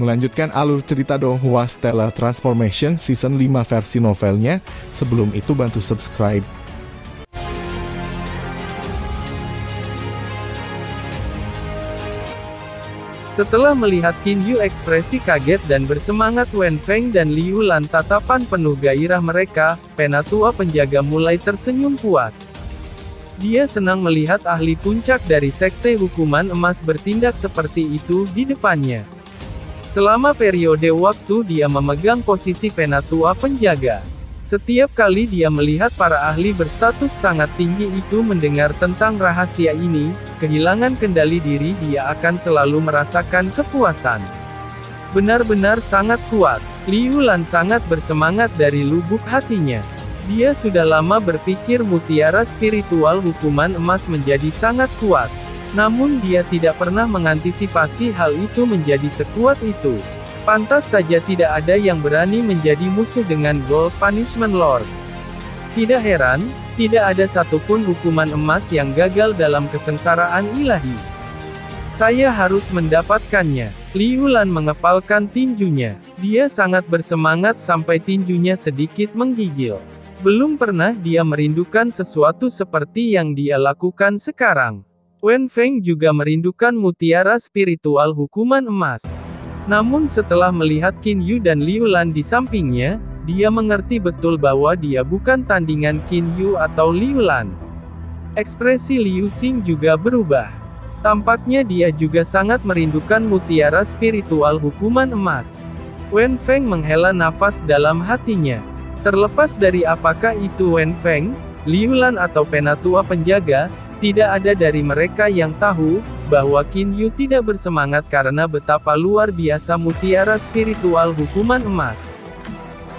Melanjutkan alur cerita Donghua Stellar Transformation Season 5 versi novelnya. Sebelum itu bantu subscribe. Setelah melihat Qin Yu ekspresi kaget dan bersemangat Wen Feng dan Liu Lan tatapan penuh gairah mereka, Penatua Penjaga mulai tersenyum puas. Dia senang melihat ahli puncak dari Sekte Hukuman Emas bertindak seperti itu di depannya. Selama periode waktu dia memegang posisi Penatua Penjaga. Setiap kali dia melihat para ahli berstatus sangat tinggi itu mendengar tentang rahasia ini, kehilangan kendali diri dia akan selalu merasakan kepuasan. Benar-benar sangat kuat. Liu Lan sangat bersemangat dari lubuk hatinya. Dia sudah lama berpikir mutiara spiritual hukuman emas menjadi sangat kuat. Namun dia tidak pernah mengantisipasi hal itu menjadi sekuat itu. Pantas saja tidak ada yang berani menjadi musuh dengan Gold Punishment Lord. Tidak heran, tidak ada satupun hukuman emas yang gagal dalam kesengsaraan ilahi. Saya harus mendapatkannya. Liu Lan mengepalkan tinjunya. Dia sangat bersemangat sampai tinjunya sedikit menggigil. Belum pernah dia merindukan sesuatu seperti yang dia lakukan sekarang. Wen Feng juga merindukan mutiara spiritual hukuman emas. Namun setelah melihat Qin Yu dan Liu Lan di sampingnya, dia mengerti betul bahwa dia bukan tandingan Qin Yu atau Liu Lan. Ekspresi Liu Xing juga berubah. Tampaknya dia juga sangat merindukan mutiara spiritual hukuman emas. Wen Feng menghela nafas dalam hatinya. Terlepas dari apakah itu Wen Feng, Liu Lan atau Penatua Penjaga, tidak ada dari mereka yang tahu bahwa Qin Yu tidak bersemangat karena betapa luar biasa mutiara spiritual hukuman emas.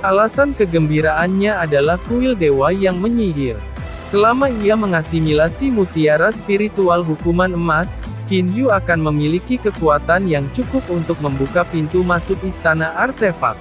Alasan kegembiraannya adalah kuil dewa yang menyihir. Selama ia mengasimilasi mutiara spiritual hukuman emas, Qin Yu akan memiliki kekuatan yang cukup untuk membuka pintu masuk istana artefak.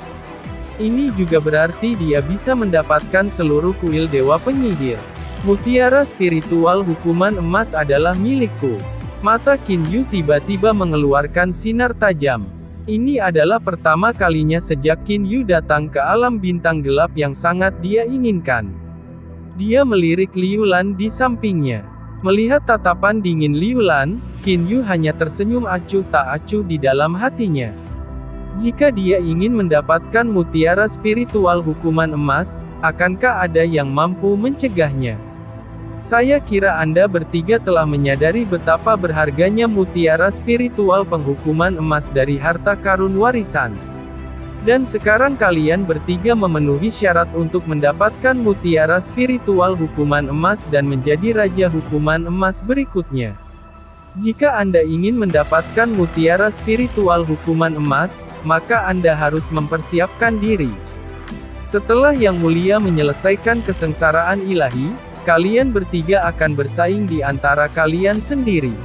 Ini juga berarti dia bisa mendapatkan seluruh kuil dewa penyihir. Mutiara spiritual hukuman emas adalah milikku. Mata Qin Yu tiba-tiba mengeluarkan sinar tajam. Ini adalah pertama kalinya sejak Qin Yu datang ke alam bintang gelap yang sangat dia inginkan. Dia melirik Liu Lan di sampingnya. Melihat tatapan dingin Liu Lan, Qin Yu hanya tersenyum acuh tak acuh di dalam hatinya. Jika dia ingin mendapatkan mutiara spiritual hukuman emas, akankah ada yang mampu mencegahnya? Saya kira Anda bertiga telah menyadari betapa berharganya mutiara spiritual penghukuman emas dari harta karun warisan. Dan sekarang kalian bertiga memenuhi syarat untuk mendapatkan mutiara spiritual hukuman emas dan menjadi raja hukuman emas berikutnya. Jika Anda ingin mendapatkan mutiara spiritual hukuman emas, maka Anda harus mempersiapkan diri. Setelah Yang Mulia menyelesaikan kesengsaraan ilahi, kalian bertiga akan bersaing di antara kalian sendiri.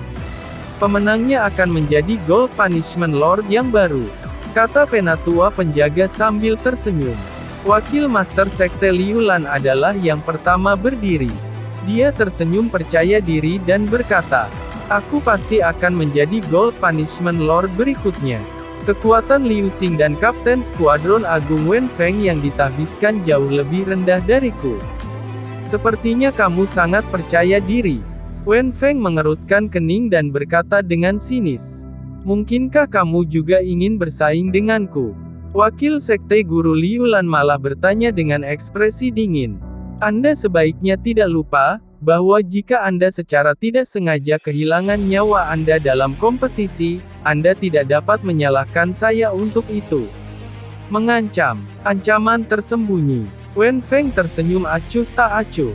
Pemenangnya akan menjadi Gold Punishment Lord yang baru, kata Penatua Penjaga sambil tersenyum. Wakil Master Sekte Liu Lan adalah yang pertama berdiri. Dia tersenyum percaya diri dan berkata, "Aku pasti akan menjadi Gold Punishment Lord berikutnya." Kekuatan Liu Xing dan Kapten Skuadron Agung Wen Feng yang ditahbiskan jauh lebih rendah dariku. Sepertinya kamu sangat percaya diri. Wen Feng mengerutkan kening dan berkata dengan sinis. Mungkinkah kamu juga ingin bersaing denganku? Wakil Sekte Guru Liu Lan malah bertanya dengan ekspresi dingin. Anda sebaiknya tidak lupa, bahwa jika Anda secara tidak sengaja kehilangan nyawa Anda dalam kompetisi, Anda tidak dapat menyalahkan saya untuk itu. Mengancam, ancaman tersembunyi. Wen Feng tersenyum acuh tak acuh.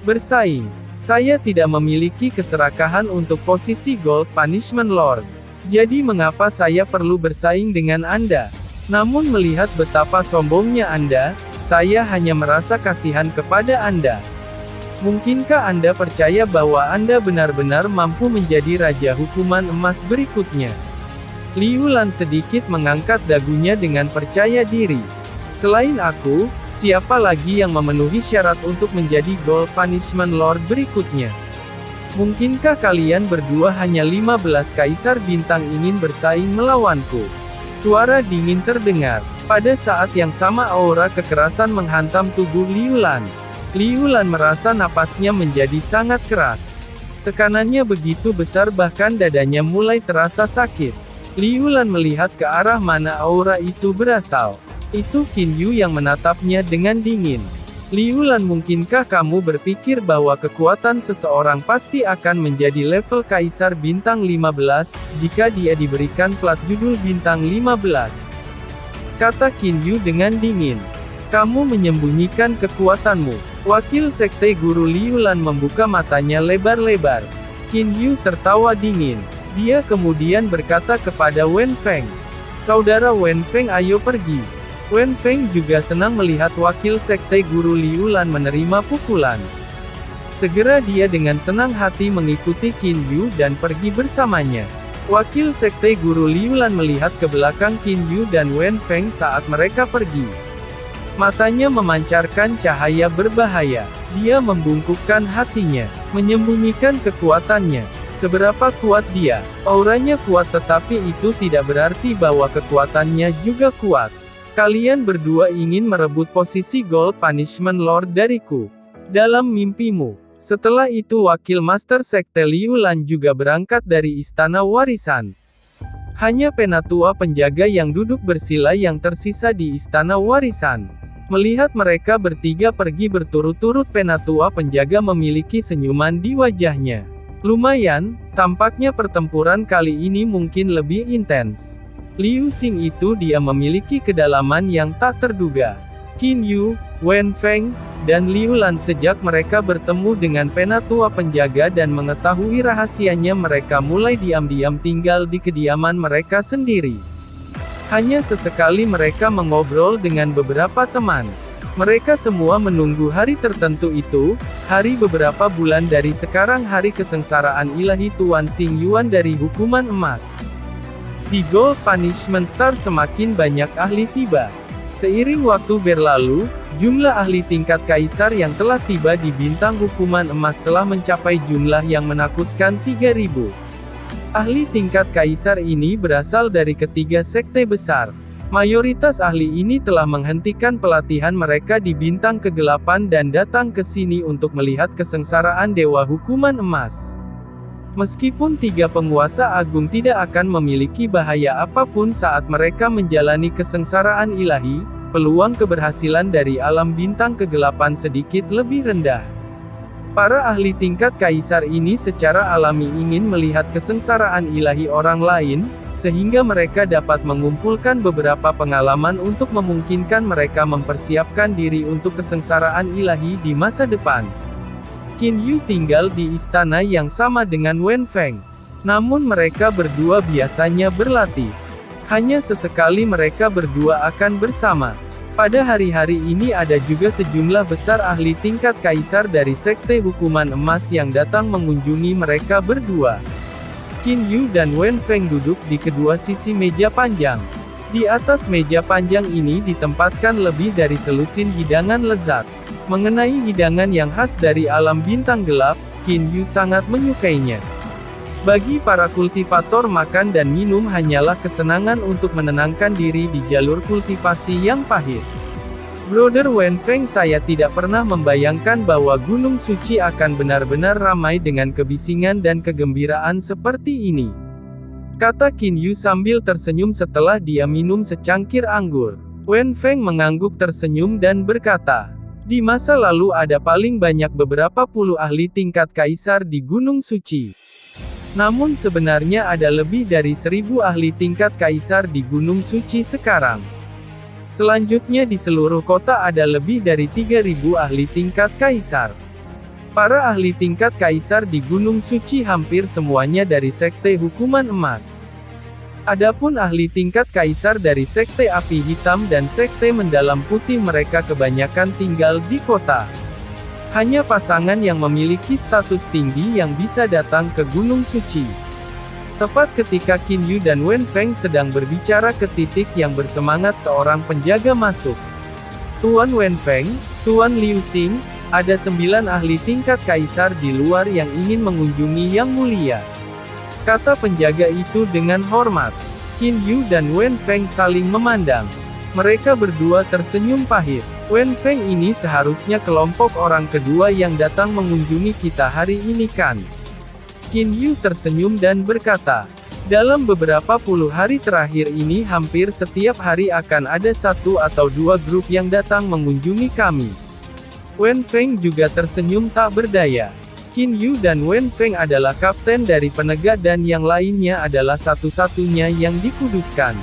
Bersaing. Saya tidak memiliki keserakahan untuk posisi Gold Punishment Lord. Jadi mengapa saya perlu bersaing dengan Anda? Namun melihat betapa sombongnya Anda, saya hanya merasa kasihan kepada Anda. Mungkinkah Anda percaya bahwa Anda benar-benar mampu menjadi Raja Hukuman Emas berikutnya? Liu Lan sedikit mengangkat dagunya dengan percaya diri. Selain aku, siapa lagi yang memenuhi syarat untuk menjadi Gold Punishment Lord berikutnya? Mungkinkah kalian berdua hanya 15 kaisar bintang ingin bersaing melawanku? Suara dingin terdengar. Pada saat yang sama aura kekerasan menghantam tubuh Liu Lan. Liu Lan merasa napasnya menjadi sangat keras. Tekanannya begitu besar bahkan dadanya mulai terasa sakit. Liu Lan melihat ke arah mana aura itu berasal. Itu Qin Yu yang menatapnya dengan dingin. Liu Lan, mungkinkah kamu berpikir bahwa kekuatan seseorang pasti akan menjadi level Kaisar Bintang 15, jika dia diberikan plat judul Bintang 15? Kata Qin Yu dengan dingin. Kamu menyembunyikan kekuatanmu. Wakil Sekte Guru Liu Lan membuka matanya lebar-lebar. Qin Yu tertawa dingin. Dia kemudian berkata kepada Wen Feng. Saudara Wen Feng, ayo pergi. Wen Feng juga senang melihat wakil Sekte Guru Liu Lan menerima pukulan. Segera dia dengan senang hati mengikuti Qin Yu dan pergi bersamanya. Wakil Sekte Guru Liu Lan melihat ke belakang Qin Yu dan Wen Feng saat mereka pergi. Matanya memancarkan cahaya berbahaya. Dia membungkukkan hatinya, menyembunyikan kekuatannya. Seberapa kuat dia? Auranya kuat, tetapi itu tidak berarti bahwa kekuatannya juga kuat. Kalian berdua ingin merebut posisi Gold Punishment Lord dariku. Dalam mimpimu. Setelah itu wakil Master Sekte Liu Lan juga berangkat dari Istana Warisan. Hanya Penatua penjaga yang duduk bersila yang tersisa di Istana Warisan. Melihat mereka bertiga pergi berturut-turut, Penatua penjaga memiliki senyuman di wajahnya. Lumayan, tampaknya pertempuran kali ini mungkin lebih intens. Liu Xing itu dia memiliki kedalaman yang tak terduga. Qin Yu, Wen Feng, dan Liu Lan sejak mereka bertemu dengan Penatua penjaga dan mengetahui rahasianya, mereka mulai diam-diam tinggal di kediaman mereka sendiri. Hanya sesekali mereka mengobrol dengan beberapa teman. Mereka semua menunggu hari tertentu itu, hari beberapa bulan dari sekarang, hari kesengsaraan ilahi Tuan Xing Yuan dari hukuman emas. Di Gold Punishment Star semakin banyak ahli tiba. Seiring waktu berlalu, jumlah ahli tingkat kaisar yang telah tiba di bintang hukuman emas telah mencapai jumlah yang menakutkan 3.000. Ahli tingkat kaisar ini berasal dari ketiga sekte besar. Mayoritas ahli ini telah menghentikan pelatihan mereka di bintang kegelapan dan datang ke sini untuk melihat kesengsaraan Dewa Hukuman Emas. Meskipun tiga penguasa agung tidak akan memiliki bahaya apapun saat mereka menjalani kesengsaraan ilahi, peluang keberhasilan dari alam bintang kegelapan sedikit lebih rendah. Para ahli tingkat kaisar ini secara alami ingin melihat kesengsaraan ilahi orang lain, sehingga mereka dapat mengumpulkan beberapa pengalaman untuk memungkinkan mereka mempersiapkan diri untuk kesengsaraan ilahi di masa depan. Qin Yu tinggal di istana yang sama dengan Wen Feng. Namun mereka berdua biasanya berlatih. Hanya sesekali mereka berdua akan bersama. Pada hari-hari ini ada juga sejumlah besar ahli tingkat kaisar dari Sekte Hukuman Emas yang datang mengunjungi mereka berdua. Qin Yu dan Wen Feng duduk di kedua sisi meja panjang. Di atas meja panjang ini ditempatkan lebih dari selusin hidangan lezat. Mengenai hidangan yang khas dari alam bintang gelap, Qin Yu sangat menyukainya. Bagi para kultivator, makan dan minum hanyalah kesenangan untuk menenangkan diri di jalur kultivasi yang pahit. Brother Wen Feng, saya tidak pernah membayangkan bahwa Gunung Suci akan benar-benar ramai dengan kebisingan dan kegembiraan seperti ini. Kata Qin Yu sambil tersenyum setelah dia minum secangkir anggur. Wen Feng mengangguk tersenyum dan berkata, di masa lalu ada paling banyak beberapa puluh ahli tingkat kaisar di Gunung Suci. Namun sebenarnya ada lebih dari 1.000 ahli tingkat kaisar di Gunung Suci sekarang. Selanjutnya di seluruh kota ada lebih dari 3.000 ahli tingkat kaisar. Para ahli tingkat kaisar di Gunung Suci hampir semuanya dari Sekte Hukuman Emas. Adapun ahli tingkat kaisar dari Sekte Api Hitam dan Sekte Mendalam Putih, mereka kebanyakan tinggal di kota. Hanya pasangan yang memiliki status tinggi yang bisa datang ke Gunung Suci. Tepat ketika Qin Yu dan Wen Feng sedang berbicara, ke titik yang bersemangat seorang penjaga masuk. Tuan Wen Feng, Tuan Liu Xing, ada 9 ahli tingkat kaisar di luar yang ingin mengunjungi Yang Mulia. Kata penjaga itu dengan hormat. Qin Yu dan Wen Feng saling memandang. Mereka berdua tersenyum pahit. Wen Feng ini seharusnya kelompok orang kedua yang datang mengunjungi kita hari ini kan? Qin Yu tersenyum dan berkata, dalam beberapa puluh hari terakhir ini hampir setiap hari akan ada satu atau dua grup yang datang mengunjungi kami. Wen Feng juga tersenyum tak berdaya. Qin Yu dan Wen Feng adalah kapten dari penegak dan yang lainnya adalah satu-satunya yang dikuduskan.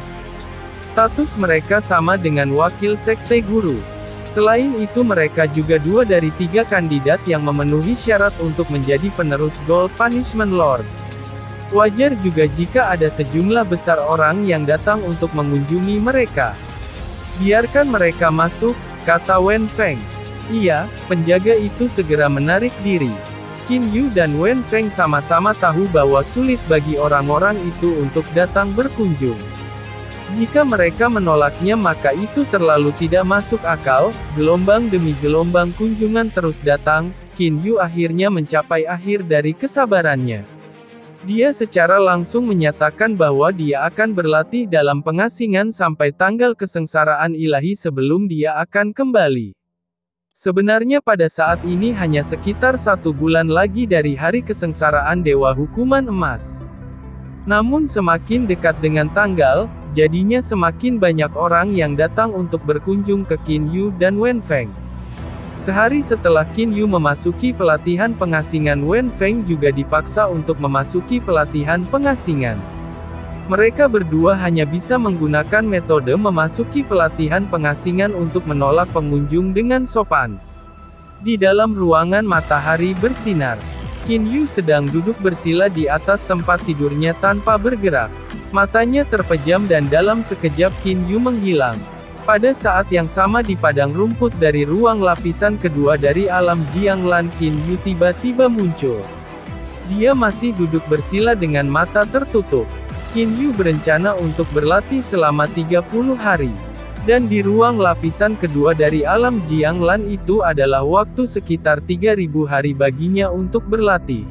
Status mereka sama dengan wakil sekte guru. Selain itu mereka juga dua dari tiga kandidat yang memenuhi syarat untuk menjadi penerus Gold Punishment Lord. Wajar juga jika ada sejumlah besar orang yang datang untuk mengunjungi mereka. Biarkan mereka masuk, kata Wen Feng. Iya, penjaga itu segera menarik diri. Qin Yu dan Wen Feng sama-sama tahu bahwa sulit bagi orang-orang itu untuk datang berkunjung. Jika mereka menolaknya maka itu terlalu tidak masuk akal, gelombang demi gelombang kunjungan terus datang, Qin Yu akhirnya mencapai akhir dari kesabarannya. Dia secara langsung menyatakan bahwa dia akan berlatih dalam pengasingan sampai tanggal kesengsaraan ilahi sebelum dia akan kembali. Sebenarnya pada saat ini hanya sekitar 1 bulan lagi dari hari kesengsaraan Dewa Hukuman Emas. Namun semakin dekat dengan tanggal, jadinya semakin banyak orang yang datang untuk berkunjung ke Qin Yu dan Wen Feng. Sehari setelah Qin Yu memasuki pelatihan pengasingan, Wen Feng juga dipaksa untuk memasuki pelatihan pengasingan. Mereka berdua hanya bisa menggunakan metode memasuki pelatihan pengasingan untuk menolak pengunjung dengan sopan. Di dalam ruangan matahari bersinar, Qin Yu sedang duduk bersila di atas tempat tidurnya tanpa bergerak. Matanya terpejam dan dalam sekejap Qin Yu menghilang. Pada saat yang sama di padang rumput dari ruang lapisan kedua dari alam Jianglan, Qin Yu tiba-tiba muncul. Dia masih duduk bersila dengan mata tertutup. Qin Yu berencana untuk berlatih selama 30 hari. Dan di ruang lapisan kedua dari alam Jianglan itu adalah waktu sekitar 3000 hari baginya untuk berlatih.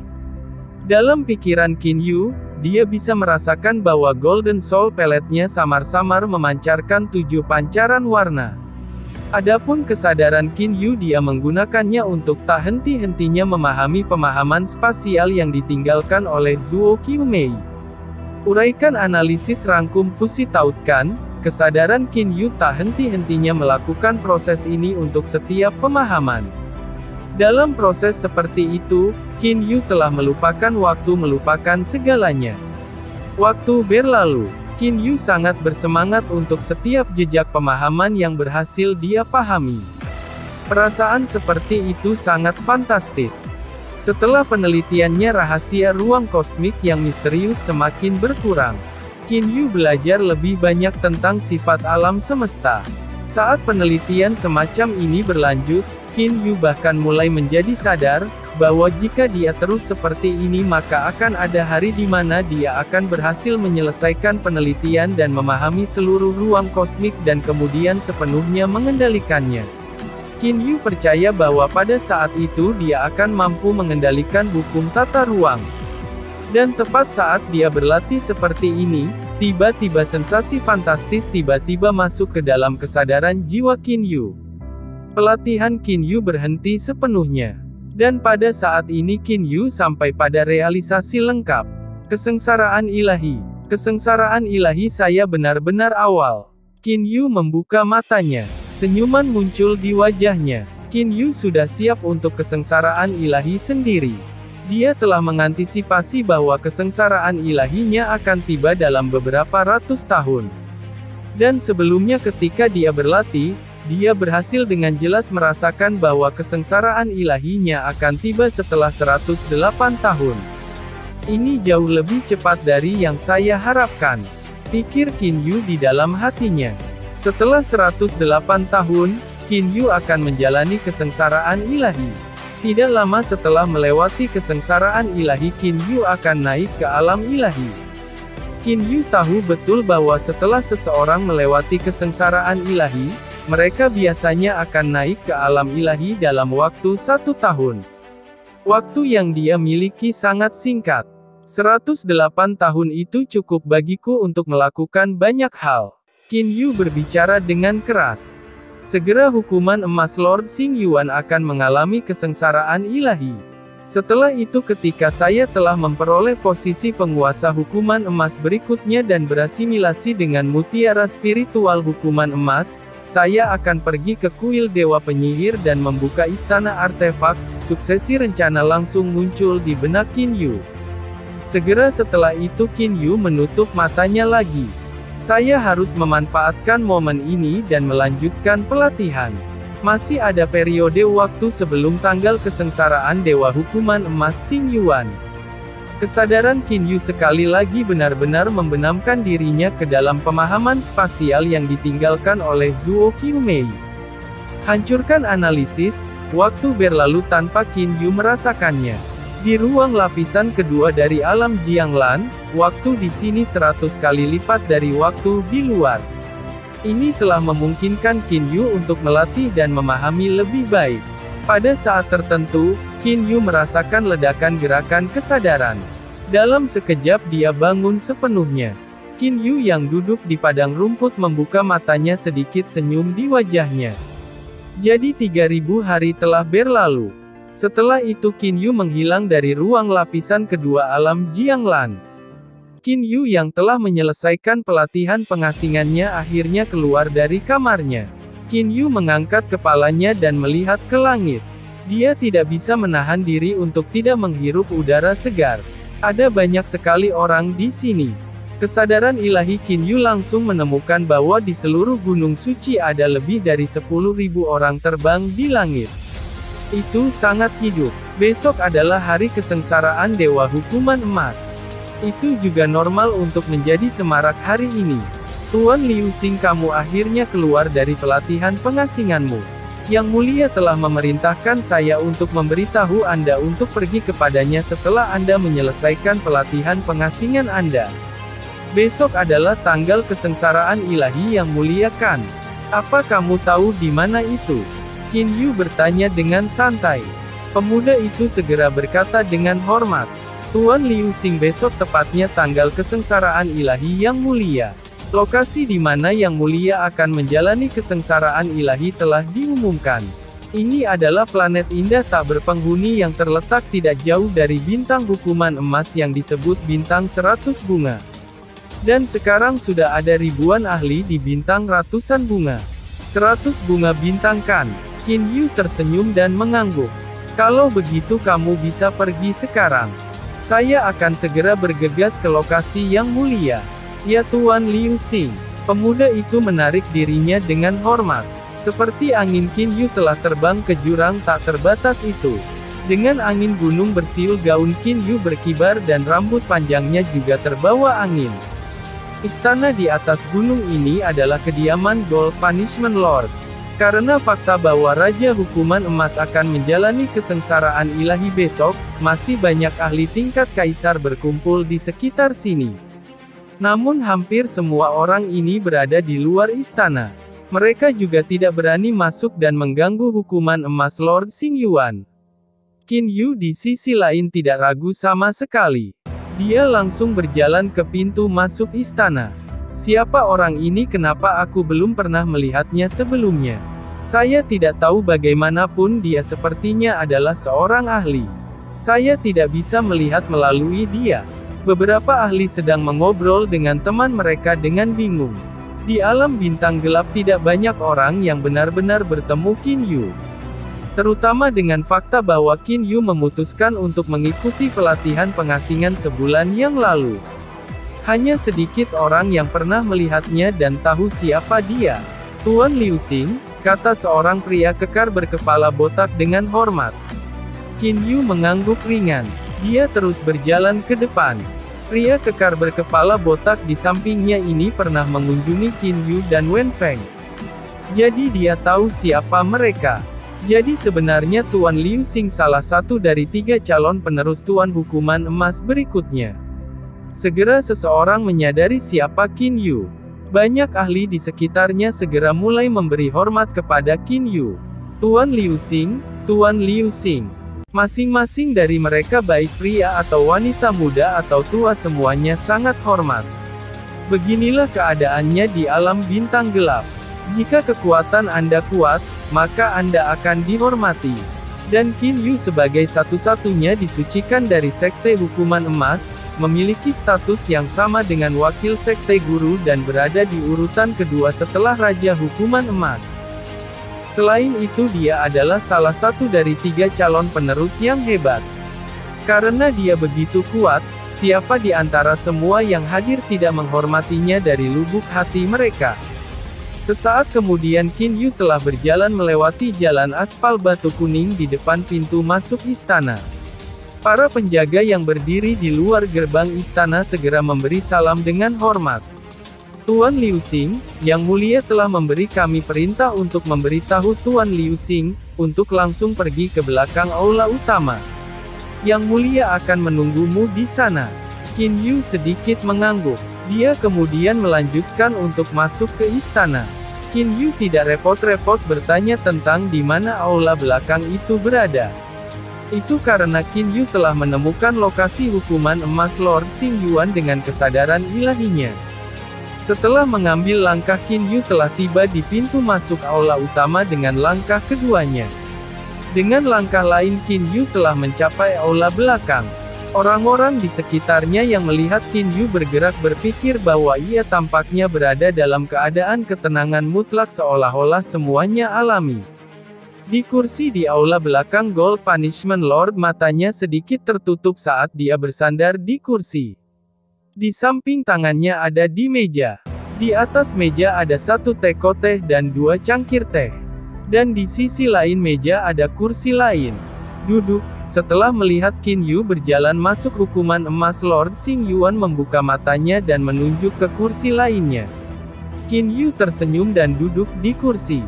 Dalam pikiran Qin Yu, dia bisa merasakan bahwa Golden Soul Pelletnya samar-samar memancarkan 7 pancaran warna. Adapun kesadaran Qin Yu, dia menggunakannya untuk tak henti-hentinya memahami pemahaman spasial yang ditinggalkan oleh Zuo Qiumei. Uraikan analisis rangkum fusi tautkan, kesadaran Qin Yu tak henti-hentinya melakukan proses ini untuk setiap pemahaman. Dalam proses seperti itu, Qin Yu telah melupakan waktu, melupakan segalanya. Waktu berlalu, Qin Yu sangat bersemangat untuk setiap jejak pemahaman yang berhasil dia pahami. Perasaan seperti itu sangat fantastis. Setelah penelitiannya, rahasia ruang kosmik yang misterius semakin berkurang. Qin Yu belajar lebih banyak tentang sifat alam semesta. Saat penelitian semacam ini berlanjut, Qin Yu bahkan mulai menjadi sadar bahwa jika dia terus seperti ini maka akan ada hari di mana dia akan berhasil menyelesaikan penelitian dan memahami seluruh ruang kosmik dan kemudian sepenuhnya mengendalikannya. Qin Yu percaya bahwa pada saat itu dia akan mampu mengendalikan hukum tata ruang. Dan tepat saat dia berlatih seperti ini, tiba-tiba sensasi fantastis tiba-tiba masuk ke dalam kesadaran jiwa Qin Yu. Pelatihan Qin Yu berhenti sepenuhnya. Dan pada saat ini Qin Yu sampai pada realisasi lengkap. Kesengsaraan ilahi. Kesengsaraan ilahi saya benar-benar awal. Qin Yu membuka matanya. Senyuman muncul di wajahnya. Qin Yu sudah siap untuk kesengsaraan ilahi sendiri. Dia telah mengantisipasi bahwa kesengsaraan ilahinya akan tiba dalam beberapa ratus tahun. Dan sebelumnya ketika dia berlatih, dia berhasil dengan jelas merasakan bahwa kesengsaraan ilahinya akan tiba setelah 108 tahun. Ini jauh lebih cepat dari yang saya harapkan, pikir Qin Yu di dalam hatinya. Setelah 108 tahun, Qin Yu akan menjalani kesengsaraan ilahi. Tidak lama setelah melewati kesengsaraan ilahi, Qin Yu akan naik ke alam ilahi. Qin Yu tahu betul bahwa setelah seseorang melewati kesengsaraan ilahi, mereka biasanya akan naik ke alam ilahi dalam waktu 1 tahun. Waktu yang dia miliki sangat singkat. 108 tahun itu cukup bagiku untuk melakukan banyak hal. Qin Yu berbicara dengan keras. Segera hukuman emas Lord Xingyuan akan mengalami kesengsaraan ilahi. Setelah itu ketika saya telah memperoleh posisi penguasa hukuman emas berikutnya dan berasimilasi dengan mutiara spiritual hukuman emas, saya akan pergi ke kuil Dewa Penyihir dan membuka istana artefak. Suksesi rencana langsung muncul di benak Qin Yu. Segera setelah itu Qin Yu menutup matanya lagi. Saya harus memanfaatkan momen ini dan melanjutkan pelatihan. Masih ada periode waktu sebelum tanggal kesengsaraan Dewa Hukuman Emas Xingyuan. Kesadaran Qin Yu sekali lagi benar-benar membenamkan dirinya ke dalam pemahaman spasial yang ditinggalkan oleh Zuo Qiumei. Hancurkan analisis, waktu berlalu tanpa Qin Yu merasakannya. Di ruang lapisan kedua dari alam Jianglan, waktu di sini 100 kali lipat dari waktu di luar. Ini telah memungkinkan Qin Yu untuk melatih dan memahami lebih baik. Pada saat tertentu, Qin Yu merasakan ledakan gerakan kesadaran. Dalam sekejap dia bangun sepenuhnya. Qin Yu yang duduk di padang rumput membuka matanya sedikit senyum di wajahnya. Jadi 3000 hari telah berlalu. Setelah itu Qin Yu menghilang dari ruang lapisan kedua alam Jianglan. Qin Yu yang telah menyelesaikan pelatihan pengasingannya akhirnya keluar dari kamarnya. Qin Yu mengangkat kepalanya dan melihat ke langit. Dia tidak bisa menahan diri untuk tidak menghirup udara segar. Ada banyak sekali orang di sini. Kesadaran ilahi Qin Yu langsung menemukan bahwa di seluruh gunung suci ada lebih dari 10.000 orang terbang di langit. Itu sangat hidup. Besok adalah hari kesengsaraan Dewa Hukuman Emas. Itu juga normal untuk menjadi semarak hari ini. Tuan Liu Xing, kamu akhirnya keluar dari pelatihan pengasinganmu. Yang Mulia telah memerintahkan saya untuk memberitahu Anda untuk pergi kepadanya setelah Anda menyelesaikan pelatihan pengasingan Anda. Besok adalah tanggal kesengsaraan ilahi Yang Mulia kan? Apa kamu tahu di mana itu? Qin Yu bertanya dengan santai. Pemuda itu segera berkata dengan hormat. Tuan Liu Xing, besok tepatnya tanggal kesengsaraan ilahi Yang Mulia. Lokasi di mana Yang Mulia akan menjalani kesengsaraan ilahi telah diumumkan. Ini adalah planet indah tak berpenghuni yang terletak tidak jauh dari bintang hukuman emas yang disebut bintang 100 bunga. Dan sekarang sudah ada ribuan ahli di bintang ratusan bunga. 100 bunga bintang kan? Qin Yu tersenyum dan mengangguk. Kalau begitu kamu bisa pergi sekarang. Saya akan segera bergegas ke lokasi Yang Mulia. Ya Tuan Liu Xing. Pemuda itu menarik dirinya dengan hormat. Seperti angin Qin Yu telah terbang ke jurang tak terbatas itu. Dengan angin gunung bersiul gaun Qin Yu berkibar dan rambut panjangnya juga terbawa angin. Istana di atas gunung ini adalah kediaman Gold Punishment Lord. Karena fakta bahwa Raja Hukuman Emas akan menjalani kesengsaraan ilahi besok, masih banyak ahli tingkat kaisar berkumpul di sekitar sini. Namun hampir semua orang ini berada di luar istana. Mereka juga tidak berani masuk dan mengganggu hukuman emas Lord Xingyuan. Qin Yu di sisi lain tidak ragu sama sekali. Dia langsung berjalan ke pintu masuk istana. Siapa orang ini? Kenapa aku belum pernah melihatnya sebelumnya? Saya tidak tahu, bagaimanapun dia sepertinya adalah seorang ahli. Saya tidak bisa melihat melalui dia. Beberapa ahli sedang mengobrol dengan teman mereka dengan bingung. Di alam bintang gelap tidak banyak orang yang benar-benar bertemu Qin Yu. Terutama dengan fakta bahwa Qin Yu memutuskan untuk mengikuti pelatihan pengasingan sebulan yang lalu. Hanya sedikit orang yang pernah melihatnya dan tahu siapa dia. Tuan Liu Xing, kata seorang pria kekar berkepala botak dengan hormat. Qin Yu mengangguk ringan. Dia terus berjalan ke depan. Pria kekar berkepala botak di sampingnya ini pernah mengunjungi Qin Yu dan Wen Feng. Jadi dia tahu siapa mereka. Jadi sebenarnya Tuan Liu Xing salah satu dari 3 calon penerus Tuan Hukuman Emas berikutnya. Segera seseorang menyadari siapa Qin Yu. Banyak ahli di sekitarnya segera mulai memberi hormat kepada Qin Yu. Tuan Liu Xing, Tuan Liu Xing. Masing-masing dari mereka baik pria atau wanita muda atau tua semuanya sangat hormat. Beginilah keadaannya di alam bintang gelap. Jika kekuatan Anda kuat, maka Anda akan dihormati. Dan Qin Yu sebagai satu-satunya disucikan dari Sekte Hukuman Emas, memiliki status yang sama dengan wakil Sekte Guru dan berada di urutan kedua setelah Raja Hukuman Emas. Selain itu dia adalah salah satu dari 3 calon penerus yang hebat. Karena dia begitu kuat, siapa di antara semua yang hadir tidak menghormatinya dari lubuk hati mereka. Sesaat kemudian Qin Yu telah berjalan melewati jalan aspal batu kuning di depan pintu masuk istana. Para penjaga yang berdiri di luar gerbang istana segera memberi salam dengan hormat. Tuan Liu Xing, Yang Mulia telah memberi kami perintah untuk memberitahu Tuan Liu Xing, untuk langsung pergi ke belakang aula utama. Yang Mulia akan menunggumu di sana. Qin Yu sedikit mengangguk. Dia kemudian melanjutkan untuk masuk ke istana. Qin Yu tidak repot-repot bertanya tentang di mana aula belakang itu berada. Itu karena Qin Yu telah menemukan lokasi hukuman emas Lord Xing Yuan dengan kesadaran ilahinya. Setelah mengambil langkah Qin Yu telah tiba di pintu masuk aula utama dengan langkah keduanya. Dengan langkah lain Qin Yu telah mencapai aula belakang. Orang-orang di sekitarnya yang melihat Qin Yu bergerak berpikir bahwa ia tampaknya berada dalam keadaan ketenangan mutlak seolah-olah semuanya alami. Di kursi di aula belakang Gold Punishment Lord matanya sedikit tertutup saat dia bersandar di kursi. Di samping tangannya ada di meja. Di atas meja ada 1 teko teh dan 2 cangkir teh. Dan di sisi lain meja ada kursi lain. Duduk. Setelah melihat Qin Yu berjalan masuk hukuman emas Lord Xing Yuan membuka matanya dan menunjuk ke kursi lainnya. Qin Yu tersenyum dan duduk di kursi.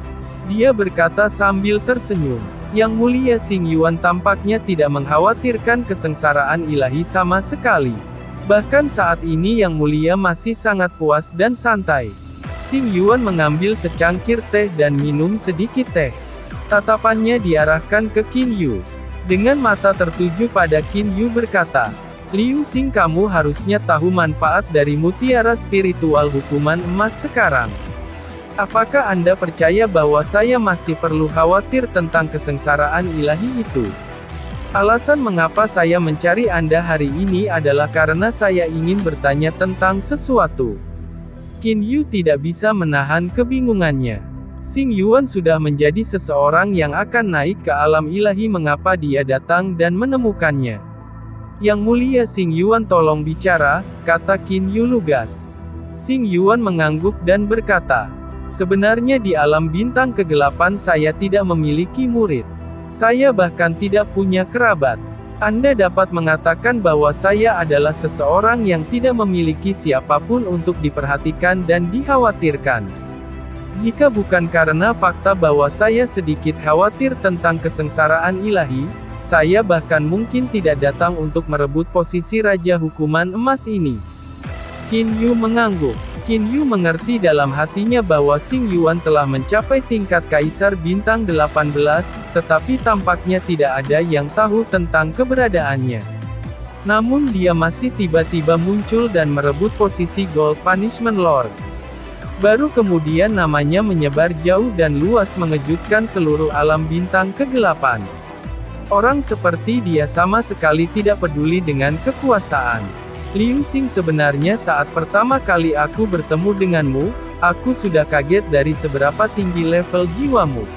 Dia berkata sambil tersenyum, Yang Mulia Xing Yuan tampaknya tidak mengkhawatirkan kesengsaraan ilahi sama sekali. Bahkan saat ini Yang Mulia masih sangat puas dan santai. Xing Yuan mengambil secangkir teh dan minum sedikit teh. Tatapannya diarahkan ke Qin Yu. Dengan mata tertuju pada Qin Yu berkata, Liu Xing kamu harusnya tahu manfaat dari mutiara spiritual hukuman emas sekarang. Apakah Anda percaya bahwa saya masih perlu khawatir tentang kesengsaraan ilahi itu? Alasan mengapa saya mencari Anda hari ini adalah karena saya ingin bertanya tentang sesuatu. Qin Yu tidak bisa menahan kebingungannya. Xing Yuan sudah menjadi seseorang yang akan naik ke alam ilahi mengapa dia datang dan menemukannya. Yang Mulia Xing Yuan tolong bicara, kata Qin Yu lugas. Xing Yuan mengangguk dan berkata, sebenarnya di alam bintang kegelapan saya tidak memiliki murid. Saya bahkan tidak punya kerabat. Anda dapat mengatakan bahwa saya adalah seseorang yang tidak memiliki siapapun untuk diperhatikan dan dikhawatirkan. Jika bukan karena fakta bahwa saya sedikit khawatir tentang kesengsaraan ilahi, saya bahkan mungkin tidak datang untuk merebut posisi Raja Hukuman Emas ini. Qin Yu mengangguk. Qin Yu mengerti dalam hatinya bahwa Xing Yuan telah mencapai tingkat Kaisar Bintang 18, tetapi tampaknya tidak ada yang tahu tentang keberadaannya. Namun dia masih tiba-tiba muncul dan merebut posisi Gold Punishment Lord. Baru kemudian namanya menyebar jauh dan luas mengejutkan seluruh alam bintang kegelapan. Orang seperti dia sama sekali tidak peduli dengan kekuasaan. Liu Xing sebenarnya saat pertama kali aku bertemu denganmu, aku sudah kaget dari seberapa tinggi level jiwamu.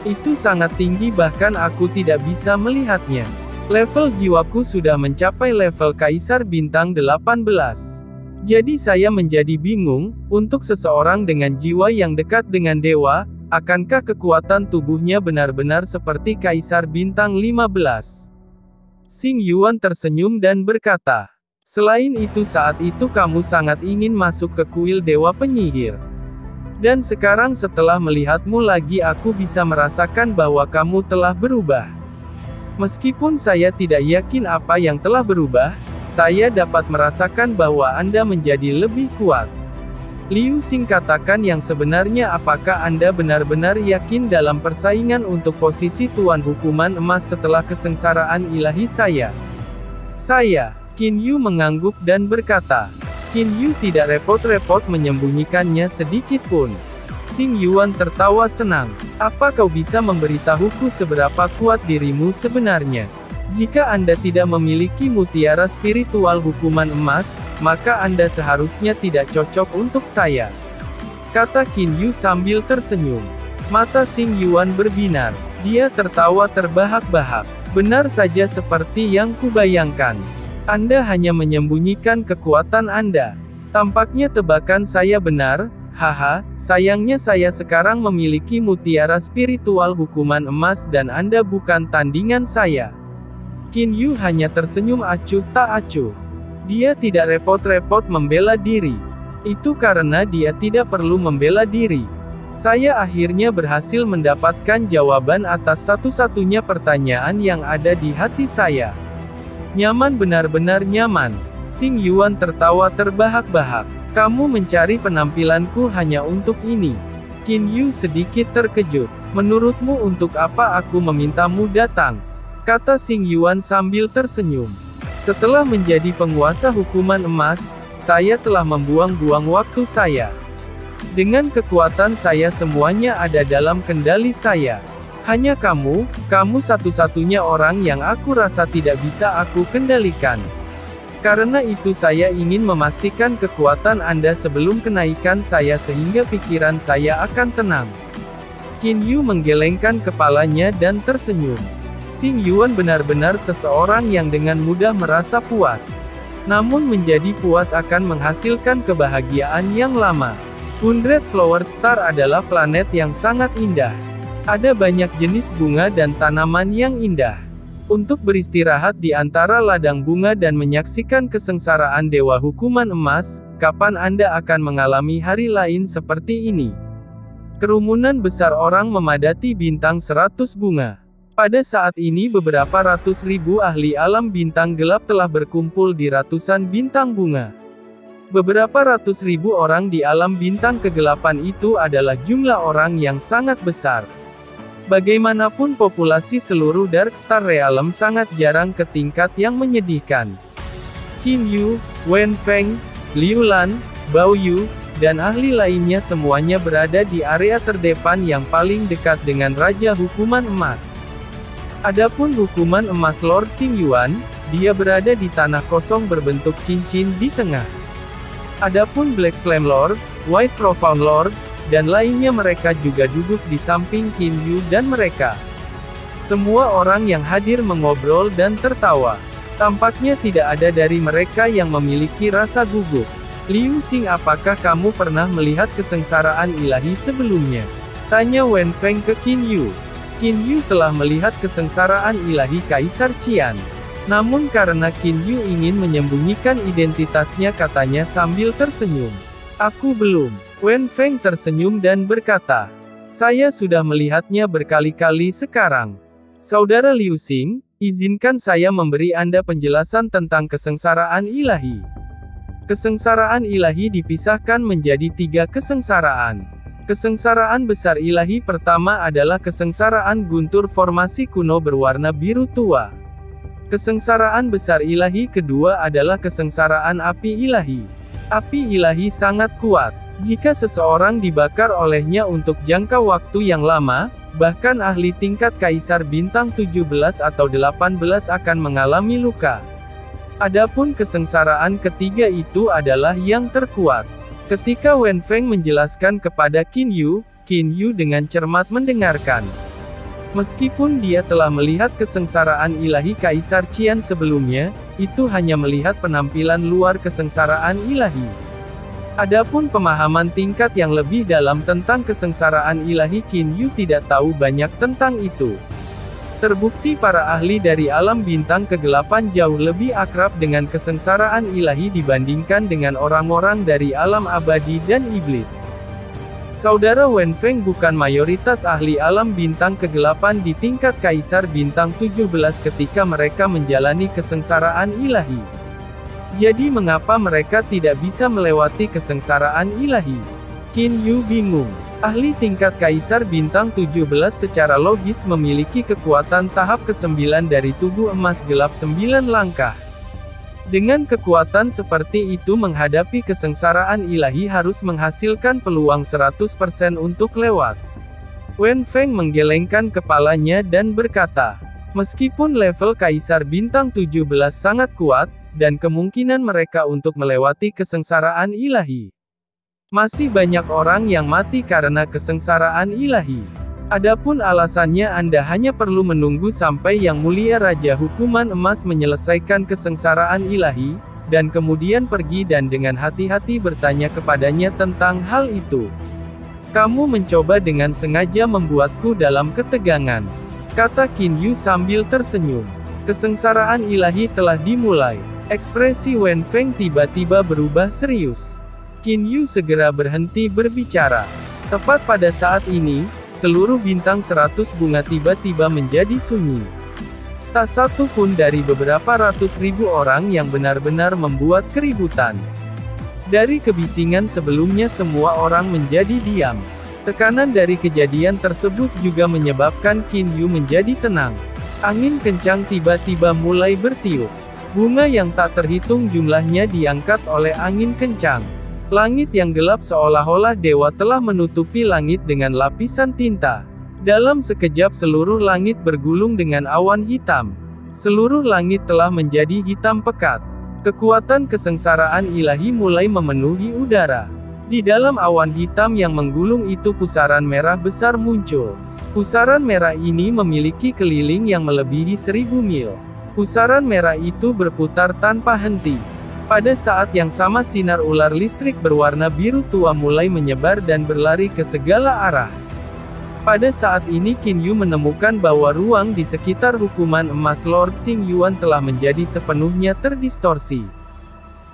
Itu sangat tinggi bahkan aku tidak bisa melihatnya. Level jiwaku sudah mencapai level Kaisar Bintang 18. Jadi saya menjadi bingung, untuk seseorang dengan jiwa yang dekat dengan dewa, akankah kekuatan tubuhnya benar-benar seperti Kaisar Bintang 15? Xing Yuan tersenyum dan berkata, selain itu saat itu kamu sangat ingin masuk ke kuil Dewa Penyihir. Dan sekarang setelah melihatmu lagi aku bisa merasakan bahwa kamu telah berubah. Meskipun saya tidak yakin apa yang telah berubah, saya dapat merasakan bahwa Anda menjadi lebih kuat. Liu Xing katakan yang sebenarnya, apakah Anda benar-benar yakin dalam persaingan untuk posisi Tuan Hukuman Emas setelah kesengsaraan ilahi saya? Saya. Qin Yu mengangguk dan berkata. Qin Yu tidak repot-repot menyembunyikannya sedikit pun. Xing Yuan tertawa senang. Apa kau bisa memberitahuku seberapa kuat dirimu sebenarnya? Jika Anda tidak memiliki mutiara spiritual hukuman emas, maka Anda seharusnya tidak cocok untuk saya. Kata Qin Yu sambil tersenyum. Mata Xing Yuan berbinar. Dia tertawa terbahak-bahak. Benar saja seperti yang kubayangkan. Anda hanya menyembunyikan kekuatan Anda. Tampaknya tebakan saya benar. Haha, sayangnya saya sekarang memiliki mutiara spiritual hukuman emas dan Anda bukan tandingan saya. Qin Yu hanya tersenyum acuh tak acuh. Dia tidak repot-repot membela diri. Itu karena dia tidak perlu membela diri. Saya akhirnya berhasil mendapatkan jawaban atas satu-satunya pertanyaan yang ada di hati saya. Nyaman, benar-benar nyaman. Xing Yuan tertawa terbahak-bahak. Kamu mencari penampilanku hanya untuk ini. Qin Yu sedikit terkejut. Menurutmu untuk apa aku memintamu datang? Kata Xing Yuan sambil tersenyum. Setelah menjadi penguasa hukuman emas, saya telah membuang-buang waktu saya. Dengan kekuatan saya semuanya ada dalam kendali saya. Hanya kamu satu-satunya orang yang aku rasa tidak bisa aku kendalikan. Karena itu saya ingin memastikan kekuatan Anda sebelum kenaikan saya sehingga pikiran saya akan tenang. Qin Yu menggelengkan kepalanya dan tersenyum. Xing Yuan benar-benar seseorang yang dengan mudah merasa puas. Namun menjadi puas akan menghasilkan kebahagiaan yang lama. 100 Flower Star adalah planet yang sangat indah. Ada banyak jenis bunga dan tanaman yang indah. Untuk beristirahat di antara ladang bunga dan menyaksikan kesengsaraan Dewa Hukuman Emas, kapan Anda akan mengalami hari lain seperti ini? Kerumunan besar orang memadati bintang 100 bunga. Pada saat ini beberapa ratus ribu ahli alam bintang gelap telah berkumpul di ratusan bintang bunga. Beberapa ratus ribu orang di alam bintang kegelapan itu adalah jumlah orang yang sangat besar. Bagaimanapun populasi seluruh Dark Star Realm sangat jarang ke tingkat yang menyedihkan. Qin Yu, Wen Feng, Liu Lan, Bao Yu, dan ahli lainnya semuanya berada di area terdepan yang paling dekat dengan Raja Hukuman Emas. Adapun hukuman emas Lord Xing Yuan, dia berada di tanah kosong berbentuk cincin di tengah. Adapun Black Flame Lord, White Profound Lord, dan lainnya mereka juga duduk di samping Qin Yu dan mereka. Semua orang yang hadir mengobrol dan tertawa. Tampaknya tidak ada dari mereka yang memiliki rasa gugup. Liu Xing, apakah kamu pernah melihat kesengsaraan ilahi sebelumnya? Tanya Wen Feng ke Qin Yu. Qin Yu telah melihat kesengsaraan ilahi Kaisar Qian. Namun karena Qin Yu ingin menyembunyikan identitasnya, katanya sambil tersenyum. Aku belum. Wen Feng tersenyum dan berkata. Saya sudah melihatnya berkali-kali sekarang. Saudara Liu Xing, izinkan saya memberi Anda penjelasan tentang kesengsaraan ilahi. Kesengsaraan ilahi dipisahkan menjadi 3 kesengsaraan. Kesengsaraan besar ilahi pertama adalah kesengsaraan guntur formasi kuno berwarna biru tua. Kesengsaraan besar ilahi kedua adalah kesengsaraan api ilahi. Api ilahi sangat kuat. Jika seseorang dibakar olehnya untuk jangka waktu yang lama, bahkan ahli tingkat Kaisar bintang 17 atau 18 akan mengalami luka. Adapun kesengsaraan ketiga itu adalah yang terkuat. Ketika Wen Feng menjelaskan kepada Qin Yu dengan cermat mendengarkan. Meskipun dia telah melihat kesengsaraan ilahi Kaisar Qian sebelumnya, itu hanya melihat penampilan luar kesengsaraan ilahi. Adapun pemahaman tingkat yang lebih dalam tentang kesengsaraan ilahi, Qin Yu tidak tahu banyak tentang itu. Terbukti para ahli dari alam bintang kegelapan jauh lebih akrab dengan kesengsaraan ilahi dibandingkan dengan orang-orang dari alam abadi dan iblis. Saudara Wen Feng bukan mayoritas ahli alam bintang kegelapan di tingkat Kaisar bintang 17 ketika mereka menjalani kesengsaraan ilahi. Jadi mengapa mereka tidak bisa melewati kesengsaraan ilahi? Qin Yu bingung. Ahli tingkat Kaisar Bintang 17 secara logis memiliki kekuatan tahap ke-9 dari tubuh emas gelap 9 langkah. Dengan kekuatan seperti itu menghadapi kesengsaraan ilahi harus menghasilkan peluang 100% untuk lewat. Wen Feng menggelengkan kepalanya dan berkata, meskipun level Kaisar Bintang 17 sangat kuat, dan kemungkinan mereka untuk melewati kesengsaraan ilahi. Masih banyak orang yang mati karena kesengsaraan ilahi. Adapun alasannya Anda hanya perlu menunggu sampai Yang Mulia Raja Hukuman Emas menyelesaikan kesengsaraan ilahi, dan kemudian pergi dan dengan hati-hati bertanya kepadanya tentang hal itu. Kamu mencoba dengan sengaja membuatku dalam ketegangan, kata Qin Yu sambil tersenyum. Kesengsaraan ilahi telah dimulai. Ekspresi Wen Feng tiba-tiba berubah serius. Qin Yu segera berhenti berbicara. Tepat pada saat ini, seluruh bintang 100 bunga tiba-tiba menjadi sunyi. Tak satu pun dari beberapa ratus ribu orang yang benar-benar membuat keributan. Dari kebisingan sebelumnya semua orang menjadi diam. Tekanan dari kejadian tersebut juga menyebabkan Qin Yu menjadi tenang. Angin kencang tiba-tiba mulai bertiup. Bunga yang tak terhitung jumlahnya diangkat oleh angin kencang. Langit yang gelap seolah-olah dewa telah menutupi langit dengan lapisan tinta. Dalam sekejap seluruh langit bergulung dengan awan hitam. Seluruh langit telah menjadi hitam pekat. Kekuatan kesengsaraan ilahi mulai memenuhi udara. Di dalam awan hitam yang menggulung itu pusaran merah besar muncul. Pusaran merah ini memiliki keliling yang melebihi 1000 mil. Pusaran merah itu berputar tanpa henti. Pada saat yang sama sinar ular listrik berwarna biru tua mulai menyebar dan berlari ke segala arah. Pada saat ini Qin Yu menemukan bahwa ruang di sekitar hukuman emas Lord Xing Yuan telah menjadi sepenuhnya terdistorsi.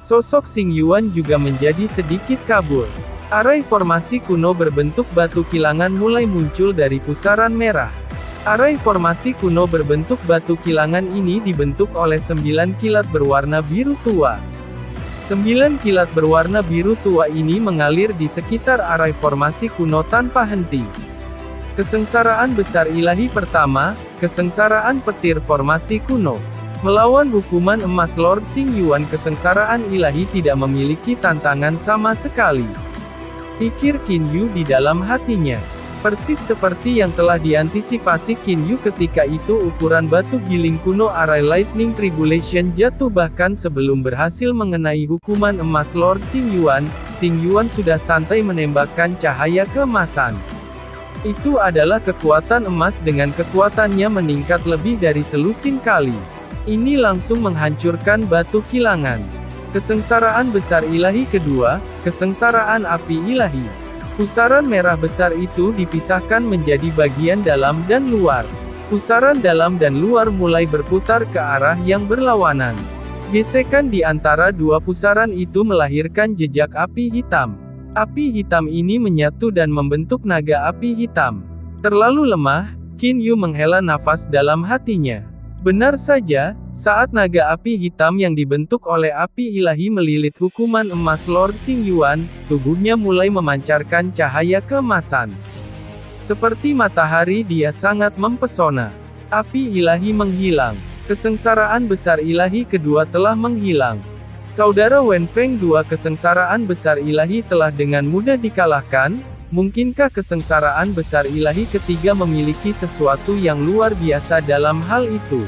Sosok Xing Yuan juga menjadi sedikit kabur. Arai formasi kuno berbentuk batu kilangan mulai muncul dari pusaran merah. Arai formasi kuno berbentuk batu kilangan ini dibentuk oleh 9 kilat berwarna biru tua. 9 kilat berwarna biru tua ini mengalir di sekitar arai formasi kuno tanpa henti. Kesengsaraan besar ilahi pertama, kesengsaraan petir formasi kuno. Melawan hukuman emas Lord Xing Yuan, kesengsaraan ilahi tidak memiliki tantangan sama sekali. Pikir Qin Yu di dalam hatinya. Persis seperti yang telah diantisipasi Qin Yu ketika itu ukuran batu giling kuno Arai Lightning Tribulation jatuh bahkan sebelum berhasil mengenai hukuman emas Lord Xing Yuan sudah santai menembakkan cahaya keemasan. Itu adalah kekuatan emas dengan kekuatannya meningkat lebih dari selusin kali. Ini langsung menghancurkan batu kilangan. Kesengsaraan besar ilahi kedua, kesengsaraan api ilahi. Pusaran merah besar itu dipisahkan menjadi bagian dalam dan luar. Pusaran dalam dan luar mulai berputar ke arah yang berlawanan. Gesekan di antara dua pusaran itu melahirkan jejak api hitam. Api hitam ini menyatu dan membentuk naga api hitam. Terlalu lemah, Qin Yu menghela nafas dalam hatinya. Benar saja, saat naga api hitam yang dibentuk oleh api ilahi melilit hukuman emas Lord Xing Yuan, tubuhnya mulai memancarkan cahaya keemasan. Seperti matahari dia sangat mempesona. Api ilahi menghilang. Kesengsaraan besar ilahi kedua telah menghilang. Saudara Wen Feng, dua kesengsaraan besar ilahi telah dengan mudah dikalahkan. Mungkinkah kesengsaraan besar ilahi ketiga memiliki sesuatu yang luar biasa dalam hal itu?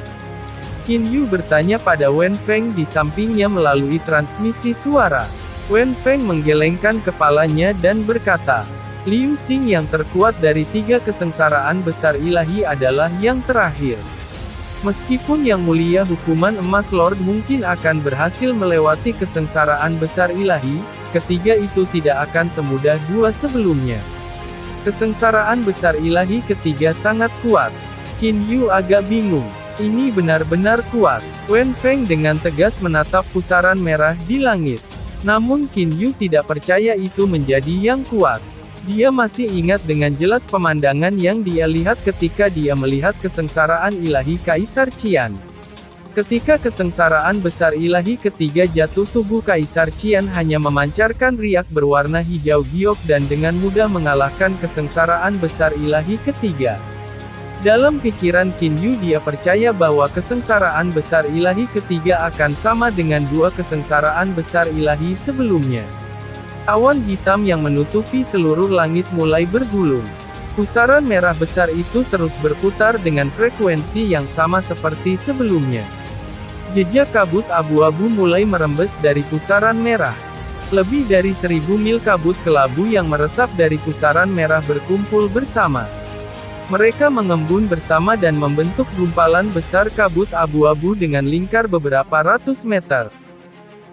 Qin Yu bertanya pada Wen Feng di sampingnya melalui transmisi suara. Wen Feng menggelengkan kepalanya dan berkata, Liu Xing yang terkuat dari tiga kesengsaraan besar ilahi adalah yang terakhir. Meskipun Yang Mulia Hukuman Emas Lord mungkin akan berhasil melewati kesengsaraan besar ilahi, ketiga itu tidak akan semudah dua sebelumnya. Kesengsaraan besar ilahi ketiga sangat kuat. Qin Yu agak bingung. Ini benar-benar kuat. Wen Feng dengan tegas menatap pusaran merah di langit. Namun Qin Yu tidak percaya itu menjadi yang kuat. Dia masih ingat dengan jelas pemandangan yang dia lihat ketika dia melihat kesengsaraan ilahi Kaisar Qian. Ketika kesengsaraan besar ilahi ketiga jatuh, tubuh Kaisar Qian hanya memancarkan riak berwarna hijau giok dan dengan mudah mengalahkan kesengsaraan besar ilahi ketiga. Dalam pikiran Qin Yu, dia percaya bahwa kesengsaraan besar ilahi ketiga akan sama dengan dua kesengsaraan besar ilahi sebelumnya. Awan hitam yang menutupi seluruh langit mulai bergulung. Pusaran merah besar itu terus berputar dengan frekuensi yang sama seperti sebelumnya. Jejak kabut abu-abu mulai merembes dari pusaran merah. Lebih dari 1000 mil kabut kelabu yang meresap dari pusaran merah berkumpul bersama. Mereka mengembun bersama dan membentuk gumpalan besar kabut abu-abu dengan lingkar beberapa ratus meter.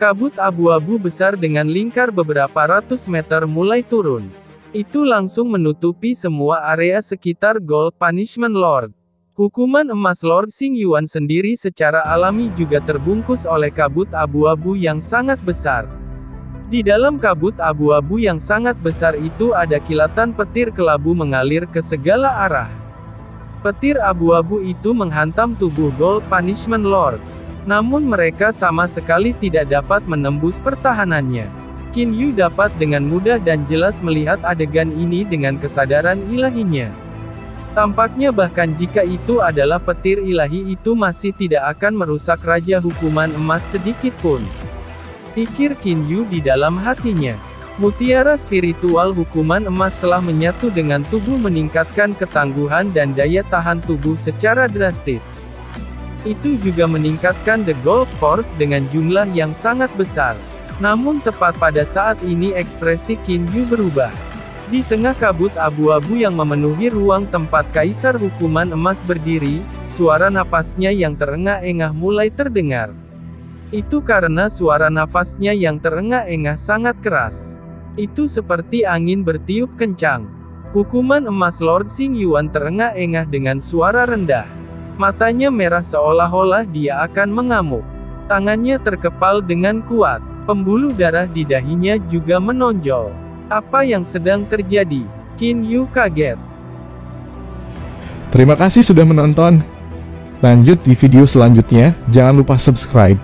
Kabut abu-abu besar dengan lingkar beberapa ratus meter mulai turun. Itu langsung menutupi semua area sekitar Gold Punishment Lord. Hukuman emas Lord Xing Yuan sendiri secara alami juga terbungkus oleh kabut abu-abu yang sangat besar. Di dalam kabut abu-abu yang sangat besar itu ada kilatan petir kelabu mengalir ke segala arah. Petir abu-abu itu menghantam tubuh Gold Punishment Lord. Namun mereka sama sekali tidak dapat menembus pertahanannya. Qin Yu dapat dengan mudah dan jelas melihat adegan ini dengan kesadaran ilahinya. Tampaknya bahkan jika itu adalah petir ilahi, itu masih tidak akan merusak Raja Hukuman Emas sedikit pun. Pikir Qin Yu di dalam hatinya. Mutiara spiritual Hukuman Emas telah menyatu dengan tubuh, meningkatkan ketangguhan dan daya tahan tubuh secara drastis. Itu juga meningkatkan The Gold Force dengan jumlah yang sangat besar. Namun tepat pada saat ini ekspresi Qin Yu berubah. Di tengah kabut abu-abu yang memenuhi ruang tempat Kaisar Hukuman Emas berdiri, suara napasnya yang terengah-engah mulai terdengar. Itu karena suara nafasnya yang terengah-engah sangat keras. Itu seperti angin bertiup kencang. Hukuman Emas Lord Xing Yuan terengah-engah dengan suara rendah. Matanya merah seolah-olah dia akan mengamuk. Tangannya terkepal dengan kuat. Pembuluh darah di dahinya juga menonjol. Apa yang sedang terjadi? Qin Yu kaget. Terima kasih sudah menonton. Lanjut di video selanjutnya, jangan lupa subscribe.